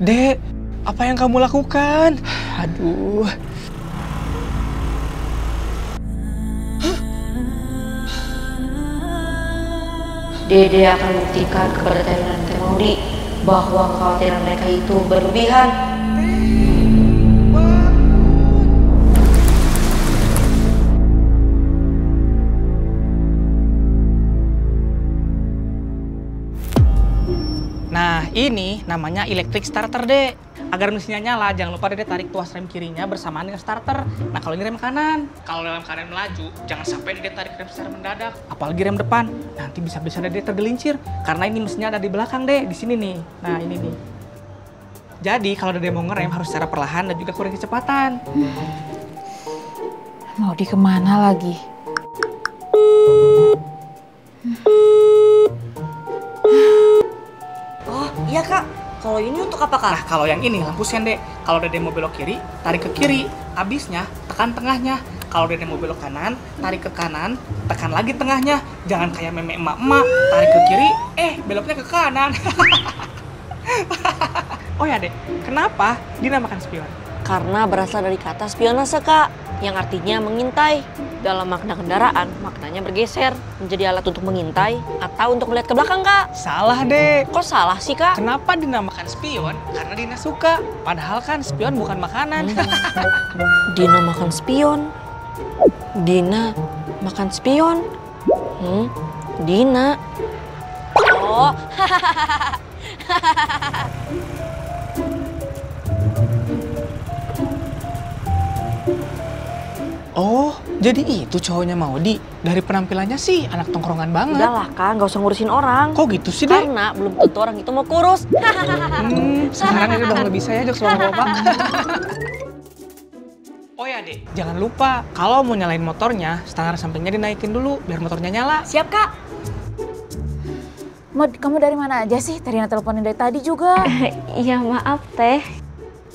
Dek, apa yang kamu lakukan? Aduh. Dede akan buktikan kepada Teh dan Teh Maudi bahwa kekhawatiran mereka itu berlebihan. Nah, ini namanya electric starter, Dek. Agar mesinnya nyala, jangan lupa Dede tarik tuas rem kirinya bersamaan dengan starter. Nah, kalau ini rem kanan. Kalau rem kanan melaju, jangan sampai Dede tarik rem secara mendadak. Apalagi rem depan. Nanti bisa-bisa Dede tergelincir. Karena ini mesinnya ada di belakang, Dek. Di sini nih. Nah, ini nih. Jadi, kalau Dede mau ngerem harus secara perlahan dan juga kurangi kecepatan. Mau di kemana lagi? Oh, iya Kak. Kalau ini untuk apa Kak? Nah, kalau yang ini lampu sen, Dek. Kalau Dede mau belok kiri, tarik ke kiri. Habisnya, tekan tengahnya. Kalau Dede mau belok kanan, tarik ke kanan, tekan lagi tengahnya. Jangan kayak meme emak-emak, tarik ke kiri, beloknya ke kanan. Oh ya, Dek, kenapa dinamakan spion? Karena berasal dari kata spionase Kak, yang artinya mengintai. Dalam makna kendaraan, maknanya bergeser menjadi alat untuk mengintai atau untuk melihat ke belakang Kak. Salah, Dek. Kok salah sih Kak? Kenapa dinamakan spion? Karena Dina suka. Padahal kan spion bukan makanan. Dina makan spion. Dina makan spion. Dina. Oh. Oh, jadi itu cowoknya Maudi. Dari penampilannya sih anak tongkrongan banget. Udahlah Kak, nggak usah ngurusin orang. Kok gitu sih, Dek? Karena belum tentu orang itu mau kurus. Sekarang ini udah lebih saya jokes sama Bapak. Oh ya, Dek, jangan lupa kalau mau nyalain motornya, stang sampingnya dinaikin dulu biar motornya nyala. Siap Kak. Mod, kamu dari mana aja sih? Tadi teleponin dari tadi juga. Iya maaf Teh.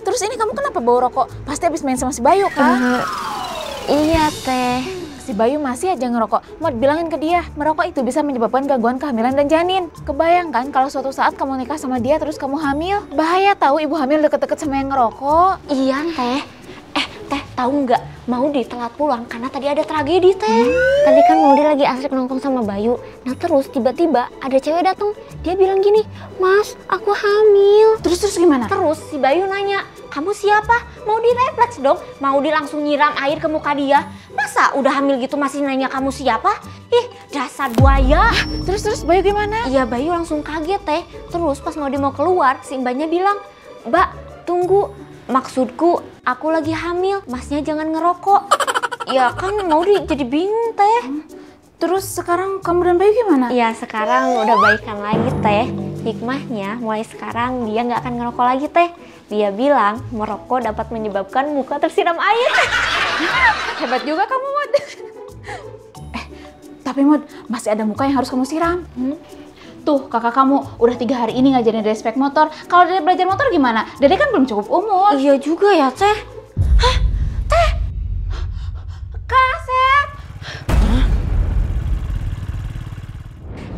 Terus ini kamu kenapa bawa rokok? Pasti habis main sama si Bayu kan? Iya Teh. Si Bayu masih aja ngerokok. Mod, bilangin ke dia, merokok itu bisa menyebabkan gangguan kehamilan dan janin. Kebayangkan kalau suatu saat kamu nikah sama dia terus kamu hamil. Bahaya tahu ibu hamil deket-deket sama yang ngerokok. Iya Teh. Teh tahu nggak? Maudi telat pulang karena tadi ada tragedi Teh. Tadi kan Maudi lagi asik nongkrong sama Bayu. Nah terus tiba-tiba ada cewek datang. Dia bilang gini, Mas, aku hamil. Terus gimana? Terus si Bayu nanya, kamu siapa? Maudi refleks dong. Maudi langsung nyiram air ke muka dia. Masa udah hamil gitu masih nanya kamu siapa? Ih, dasar buaya. Terus Bayu gimana? Iya, Bayu langsung kaget Teh. Terus pas Maudi mau keluar, si mbaknya bilang, Mbak, tunggu. Maksudku, aku lagi hamil. Masnya jangan ngerokok. Ya kan Maudi jadi bingung Teh. Terus sekarang kamu dan Bayu gimana? Ya sekarang udah baikan lagi Teh. Hikmahnya mulai sekarang dia nggak akan ngerokok lagi Teh. Dia bilang merokok dapat menyebabkan muka tersiram air. Hebat juga kamu, Mod. Tapi Mod, masih ada muka yang harus kamu siram. Tuh, kakak kamu udah 3 hari ini ngajarin Dede spek motor. Kalau Dede belajar motor gimana? Dede kan belum cukup umur. Iya juga ya Teh. Hah? Teh? Kak Asep!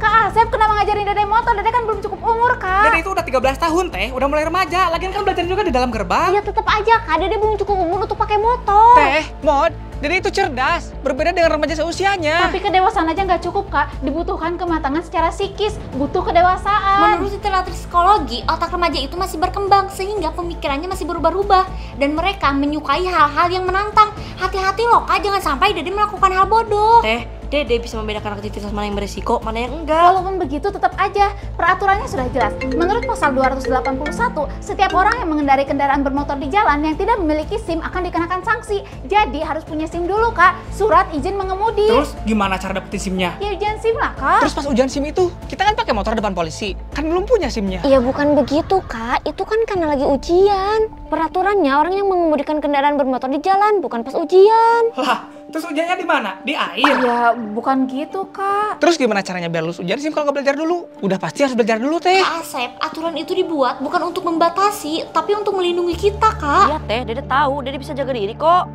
Kak Asep kenapa ngajarin Dede motor? Dede kan belum cukup umur, Kak. Dede itu udah 13 tahun, Teh. Udah mulai remaja. Lagian kan belajar juga di dalam gerbang. Iya tetap aja Kak, Dede belum cukup umur untuk pakai motor. Teh, Mod, Dede itu cerdas. Berbeda dengan remaja seusianya. Tapi kedewasaan aja nggak cukup, Kak. Dibutuhkan kematangan secara psikis. Butuh kedewasaan. Menurut literatur psikologi, otak remaja itu masih berkembang sehingga pemikirannya masih berubah-ubah dan mereka menyukai hal-hal yang menantang. Hati-hati loh Kak, jangan sampai Dede melakukan hal bodoh. Teh, Dede bisa membedakan aktivitas mana yang beresiko, mana yang enggak. Walaupun begitu tetap aja peraturannya sudah jelas. Menurut pasal 281, setiap orang yang mengendarai kendaraan bermotor di jalan yang tidak memiliki SIM akan dikenakan sanksi. Jadi harus punya SIM dulu, Kak. Surat izin mengemudi. Terus gimana cara dapetin SIM-nya? Ya ujian SIM lah, Kak. Terus pas ujian SIM itu, kita kan pakai motor depan polisi. Kan belum punya SIM-nya. Iya bukan begitu Kak, itu kan karena lagi ujian. Peraturannya orang yang mengemudikan kendaraan bermotor di jalan, bukan pas ujian. Lah, terus ujiannya di mana? Di air. Ya bukan gitu, Kak. Terus gimana caranya biar lulus ujian SIM kalau nggak belajar dulu? Udah pasti harus belajar dulu, Teh. Kak Asep, aturan itu dibuat bukan untuk membatasi, tapi untuk melindungi kita Kak. Iya Teh, Dede tahu, Dede bisa jaga diri kok.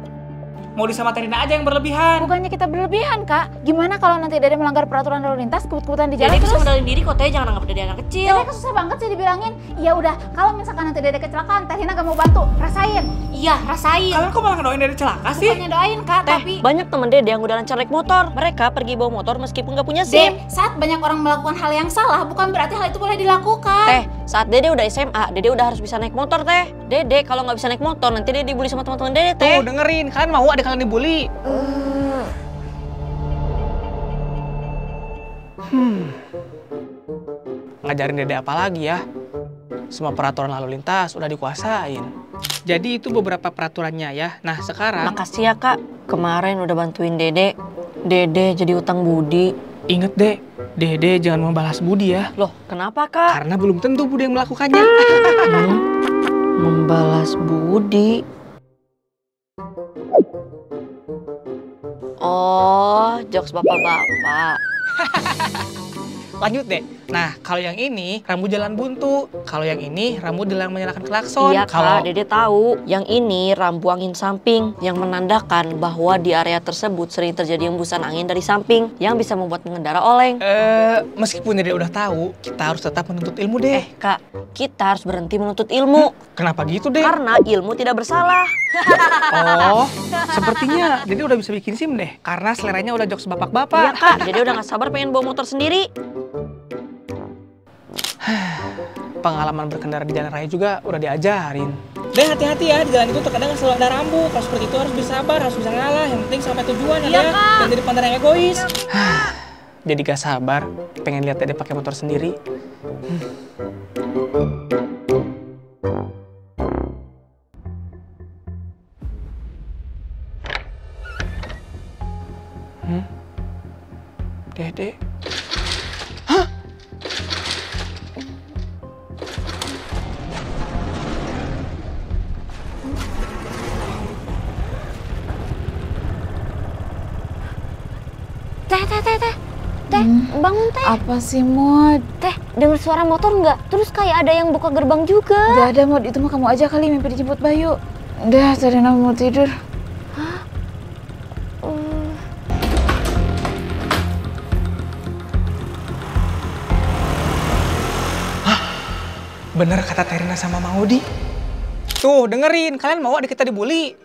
Mau sama Terina aja yang berlebihan. Bukannya kita berlebihan, Kak. Gimana kalau nanti Dede melanggar peraturan lalu lintas, kebut-kebutan di jalan Dede bisa terus? ngendalin diri kok, Teh. Jangan anggap Dede anak kecil. Dede kan susah banget sih dibilangin. Ya udah, kalau misalkan nanti Dede kecelakaan, Terina gak mau bantu. Rasain. Iya, rasain. Kalian kok malah ngedoain Dede celaka sih? Bukannya doain, Kak, Teh, tapi... banyak temen Dede yang udah lancar naik motor. Mereka pergi bawa motor meskipun gak punya Dede, SIM. saat banyak orang melakukan hal yang salah, bukan berarti hal itu boleh dilakukan. Teh, saat Dede udah SMA, Dede udah harus bisa naik motor, Teh. Dede kalau nggak bisa naik motor, nanti Dede dibully sama teman-teman Dede, Teh. Tuh dengerin, kalian mau ada kalian dibully? Ngajarin Dede apa lagi ya? Semua peraturan lalu lintas udah dikuasain. Jadi itu beberapa peraturannya ya. Nah sekarang... Makasih ya, Kak. Kemarin udah bantuin Dede. Dede jadi utang budi. Ingat deh, Dede jangan membalas budi ya. Loh, kenapa, Kak? Karena belum tentu budi yang melakukannya. Membalas budi. Oh, jokes bapak-bapak. Lanjut deh. Nah, kalau yang ini rambut jalan buntu. Kalau yang ini rambut jalan menyalakan klakson. Iya, Kalau Kak, Dede tahu. Yang ini rambu angin samping yang menandakan bahwa di area tersebut sering terjadi hembusan angin dari samping yang bisa membuat pengendara oleng. meskipun Dede udah tahu, kita harus tetap menuntut ilmu deh. Kak, kita harus berhenti menuntut ilmu. Kenapa gitu deh? Karena ilmu tidak bersalah. Oh, sepertinya Dede udah bisa bikin SIM deh. Karena seleranya udah jokes Iya, bapak-bapak. Kak, Dede udah gak sabar pengen bawa motor sendiri. Pengalaman berkendara di jalan raya juga udah diajarin. Dan hati-hati ya, di jalan itu terkadang selalu ada rambu. Kalau seperti itu harus bersabar, harus bisa ngalah. Yang penting sampai tujuan ya, dan jadi pandang yang egois. Jadi gak sabar, pengen lihat Dede pakai motor sendiri. Dede. Hah? Teh, bangun Teh. Apa sih, Mod? Teh, dengar suara motor nggak? Terus kayak ada yang buka gerbang juga. Gak ada, Mod. Itu mah kamu aja kali mimpi dijemput Bayu. Udah, Terina mau tidur. Bener kata Terina sama Maudi. Tuh, dengerin. Kalian mau adik kita dibully?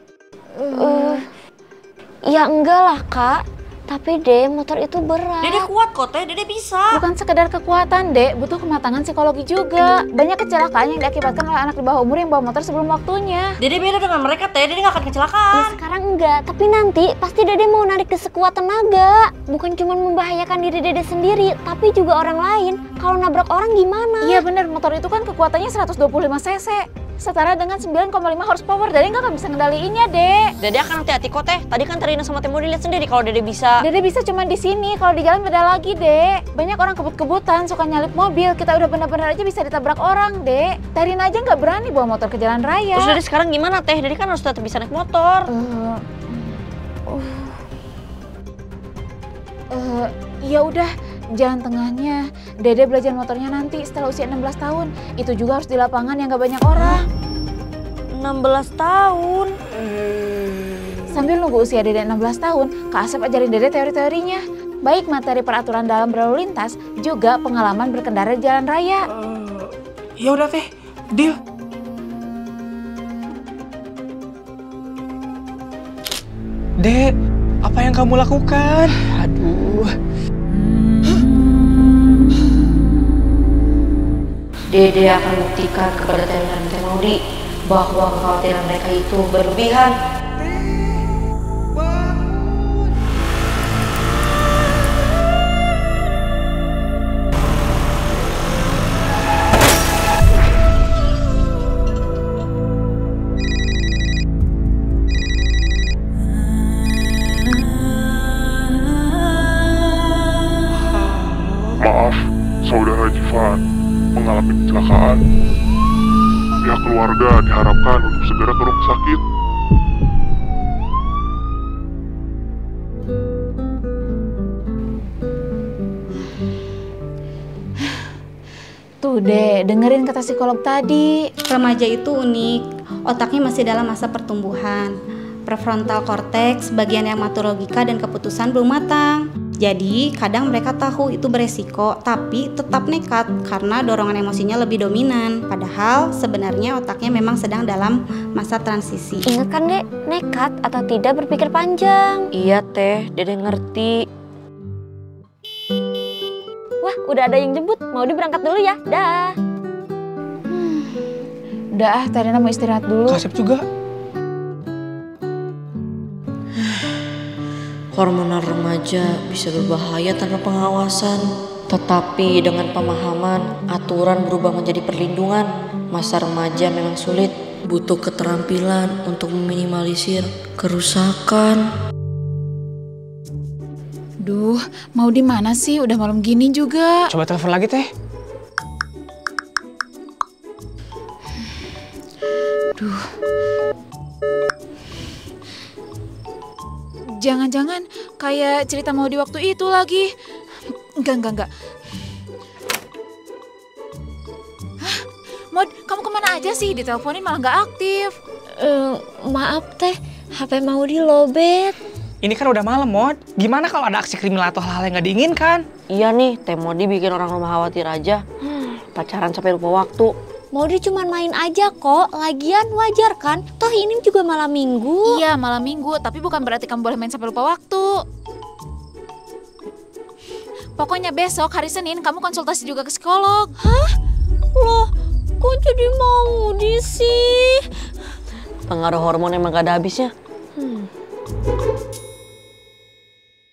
Ya enggak lah, Kak. Tapi deh, motor itu berat. Dede kuat kok, Teh. Dede bisa. Bukan sekedar kekuatan, Dek. Butuh kematangan psikologi juga. Banyak kecelakaan yang diakibatkan oleh anak di bawah umur yang bawa motor sebelum waktunya. Dede beda dengan mereka, Teh. Dede gak akan Ya kecelakaan. sekarang enggak, tapi nanti pasti Dede mau narik ke sekuat tenaga. Bukan cuma membahayakan diri Dede sendiri, tapi juga orang lain. Kalau nabrak orang gimana? Iya bener, motor itu kan kekuatannya 125 cc. Setara dengan 9,5 horsepower. Dede nggak akan bisa ngendaliinnya, Dek. Dede akan hati-hati kok, Teh. Tadi kan Terina sama Temo dilihat sendiri kalau Dede bisa. Dede bisa cuma di sini, kalau di jalan beda lagi, Dek. Banyak orang kebut-kebutan, suka nyalip mobil. Kita udah benar-benar aja bisa ditabrak orang, Dek. Terina aja nggak berani bawa motor ke jalan raya. Terus Dede sekarang gimana, Teh? Dede kan harus tetap bisa naik motor. Ya udah, jalan tengahnya. Dede belajar motornya nanti setelah usia 16 tahun. Itu juga harus di lapangan yang nggak banyak orang. 16 tahun. Sambil nunggu usia Dede 16 tahun, Kak Asep ajarin Dede teori-teorinya. Baik materi peraturan dalam berlalu lintas, juga pengalaman berkendara di jalan raya. Ya udah Teh, deal. Dek, apa yang kamu lakukan? Aduh. Dede akan buktikan kepada Terina dan Maudi bahwa kekhawatiran mereka itu berlebihan. Maaf, Saudara Jivan mengalami kecelakaan. Pihak keluarga diharapkan untuk segera ke rumah sakit. Tuh Dek, dengerin kata psikolog tadi. Remaja itu unik, otaknya masih dalam masa pertumbuhan. prefrontal cortex, bagian yang mengatur logika dan keputusan belum matang. Jadi kadang mereka tahu itu beresiko tapi tetap nekat karena dorongan emosinya lebih dominan. Padahal sebenarnya otaknya memang sedang dalam masa transisi. Ingat kan Dek, nekat atau tidak berpikir panjang. Iya Teh, Dede ngerti. Wah, udah ada yang jemput. Mau berangkat dulu ya. Dah. Udah, Teh Rina mau istirahat dulu. Kasep juga. Hormonal remaja bisa berbahaya tanpa pengawasan. Tetapi dengan pemahaman, aturan berubah menjadi perlindungan. Masa remaja memang sulit, butuh keterampilan untuk meminimalisir kerusakan. Duh, mau di mana sih? Udah malam gini juga. Coba telepon lagi, Teh. Duh. Jangan-jangan kayak cerita mau di waktu itu lagi. Enggak. Hah? Mod, kamu kemana aja sih? Diteleponin malah nggak aktif. Maaf Teh, HP mau lobet. Ini kan udah malam, Mod. Gimana kalau ada aksi kriminal atau hal-hal yang nggak diinginkan? Iya nih, Teh Modi bikin orang rumah khawatir aja. Pacaran sampai lupa waktu. Modi cuma main aja kok, lagian wajar kan? Toh ini juga malam minggu. Iya, malam minggu, tapi bukan berarti kamu boleh main sampai lupa waktu. Pokoknya besok hari Senin kamu konsultasi juga ke psikolog. Hah? Loh, kok jadi Maudi sih? Pengaruh hormon emang gak ada habisnya.